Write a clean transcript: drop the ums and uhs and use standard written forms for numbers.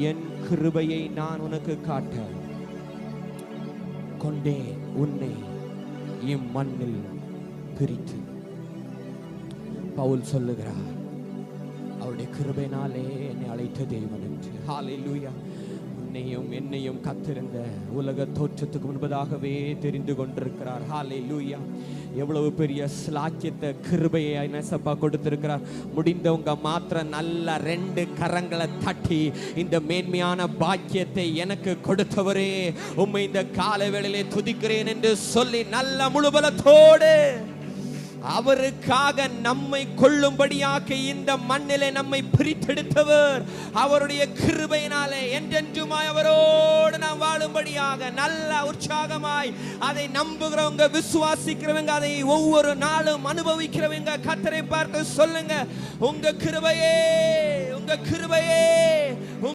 என் கிருபையை நான் உனக்கு காட்ட கொண்டேன் உன்னை இம்மண்ணில் பிரித்து. பவுல் சொல்லுகிறார், அவருடைய கிருபையினாலே என்னை அழைத்த தேவன் என்று. ஹல்லேலூயா. உன்னையும் என்னையும் கத்திருந்த உலக தோற்றத்துக்கு முன்பதாகவே தெரிந்து கொண்டிருக்கிறார். ஹல்லேலூயா. எவ்வளவு பெரிய ஸ்லாக்கியத்தை கிருபையை நேசப்பா கொடுத்திருக்கிறார். முடிந்தவங்க மாத்திரம் நல்ல 2 கரங்களை தட்டி இந்த மேன்மையான பாக்கியத்தை எனக்கு கொடுத்தவரே உம்மை இந்த காலை வேளையிலே துதிக்கிறேன் என்று சொல்லி நல்ல முழுபலத்தோடு அவருக்காக நம்மை கொள்ளும்படியாக இந்த மண்ணிலே நம்மை பிரித்தெடுத்தவர், அவருடைய கிருபையினாலே என்றென்றுமாய் அவரோடு நாம் வாழும்படியாக நல்ல உற்சாகமாய் அதை நம்புகிறவங்க, விசுவாசிக்கிறவங்க, அதை ஒவ்வொரு நாளும் அனுபவிக்கிறவங்க கர்த்தரை பார்த்து சொல்லுங்க, உங்க கிருபையே, உங்க கிருபையே.